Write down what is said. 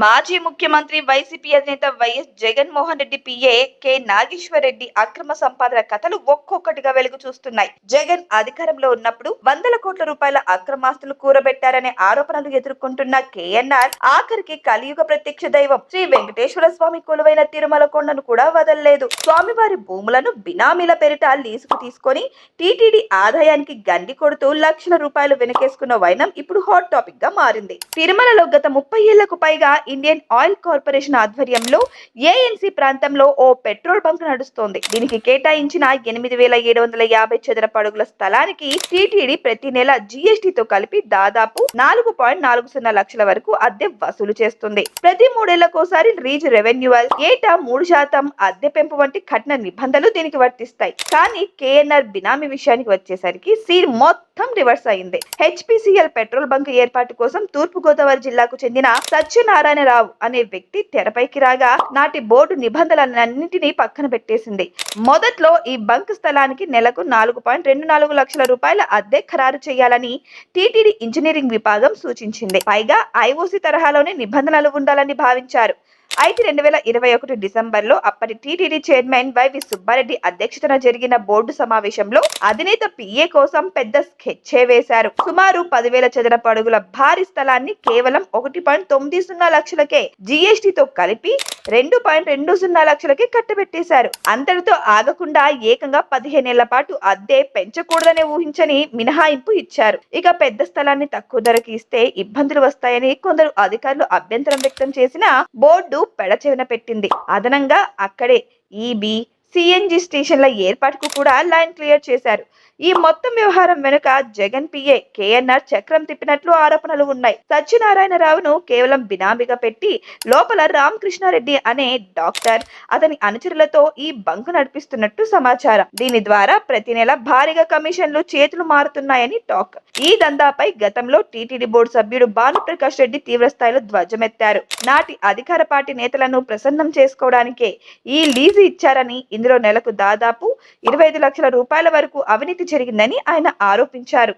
మాజీ ముఖ్యమంత్రి వైసీపీ అధినేత వైఎస్ జగన్మోహన్ రెడ్డి పిఏ కె నాగేశ్వర్ రెడ్డి అక్రమ సంపాదన కథలు ఒక్కొక్కటిగా వెలుగు చూస్తున్నాయి. జగన్ అధికారంలో ఉన్నప్పుడు వందల కోట్ల రూపాయల అక్రమాస్తులు కూరబెట్టారనే ఆరోపణలు ఎదుర్కొంటున్న కేఎన్ఆర్ ఆఖరికి కలియుగ ప్రత్యక్ష దైవం శ్రీ వెంకటేశ్వర స్వామి కొలువైన తిరుమల కొండను కూడా వదలలేదు. స్వామివారి భూములను బినామీల పేరిట లీజుకు తీసుకొని టీటీడీ ఆదాయానికి గండి కొడుతూ లక్షల రూపాయలు వెనకేసుకున్న వైనం ఇప్పుడు హాట్ టాపిక్ గా మారింది. తిరుమలలో గత 30 ఏళ్లకు పైగా ఇండియన్ ఆయిల్ కార్పొరేషన్ ఆధ్వర్యంలో ఏఎన్సీ ప్రాంతంలో ఓ పెట్రోల్ బంక్ నడుస్తోంది. దీనికి కేటాయించిన 8,750 చదరపు అడుగుల స్థలానికి టీటీడీ ప్రతి నెల జీఎస్టీతో కలిపి దాదాపు 4.40 లక్షల వరకు అద్దె వసూలు చేస్తుంది. ప్రతి 3 ఏళ్లకోసారి రీజ్ రెవెన్యూవల్ ఏటా 3% అద్దె పెంపు వంటి కఠిన నిబంధనలు దీనికి వర్తిస్తాయి. కానీ కేఎన్ఆర్ బినామీ విషయానికి వచ్చేసరికి సీన్ మొత్తం రివర్స్ అయింది. హెచ్పిసిఎల్ పెట్రోల్ బంక్ ఏర్పాటు కోసం తూర్పు గోదావరి జిల్లాకు చెందిన సత్యనారాయణరావు అనే వ్యక్తి తెరపైకి రాగా నాటి బోర్డు నిబంధనలన్నింటినీ పక్కన పెట్టేసింది. మొదట్లో ఈ బంక్ స్థలానికి నెలకు 4.24 లక్షల రూపాయల అద్దె ఖరారు చేయాలని టీటీడీ ఇంజనీరింగ్ విభాగం సూచించింది. పైగా ఐఓసీ తరహాలోనే నిబంధనలు ఉండాలని భావించారు. అయితే 2021 డిసెంబర్లో అప్పటి టీటీడీ చైర్మన్ వైవి సుబ్బారెడ్డి అధ్యక్షతన జరిగిన బోర్డు సమావేశంలో అధినేత పిఏ కోసం పెద్ద స్కెచ్చే వేశారు. సుమారు 10,000 చదరపు అడుగుల భారీ స్థలాన్ని కేవలం 1.90 లక్షలకే జీఎస్టీతో కలిపి 2.20 లక్షలకే కట్టబెట్టేశారు. అంతటితో ఆగకుండా ఏకంగా 15 ఏళ్ల పాటు అద్దె పెంచకూడదని ఊహించని మినహాయింపు ఇచ్చారు. ఇక పెద్ద స్థలాన్ని తక్కువ ధరకి ఇస్తే ఇబ్బందులు వస్తాయని కొందరు అధికారులు అభ్యంతరం వ్యక్తం చేసినా బోర్డు పెడచెవిన పెట్టింది. అదనంగా అక్కడే ఈబీ, సిఎన్జి స్టేషన్ల ఏర్పాటుకు కూడా లైన్ క్లియర్ చేశారు. ఈ మొత్తం వ్యవహారం వెనుక జగన్ పిఏ కేఎన్ఆర్ చక్రం తిప్పినట్లు ఆరోపణలు ఉన్నాయి. సత్యనారాయణరావును కేవలం బినామీగా పెట్టి లోపల రామకృష్ణారెడ్డి అనే డాక్టర్ అతని అనుచరులతో ఈ బంకు నడిపిస్తున్నట్టు సమాచారం. దీని ద్వారా ప్రతి నెల భారీగా కమిషన్లు చేతులు మారుతున్నాయని టాక్. ఈ దందాపై గతంలో టీటీడీ బోర్డు సభ్యుడు భానుప్రకాష్ రెడ్డి తీవ్రస్థాయిలో ధ్వజమెత్తారు. నాటి అధికార పార్టీ నేతలను ప్రసన్నం చేసుకోవడానికే ఈ లీజు ఇచ్చారని, ఇందులో నెలకు దాదాపు 25 లక్షల రూపాయల వరకు అవినీతి జరిగిందని ఆయన ఆరోపించారు.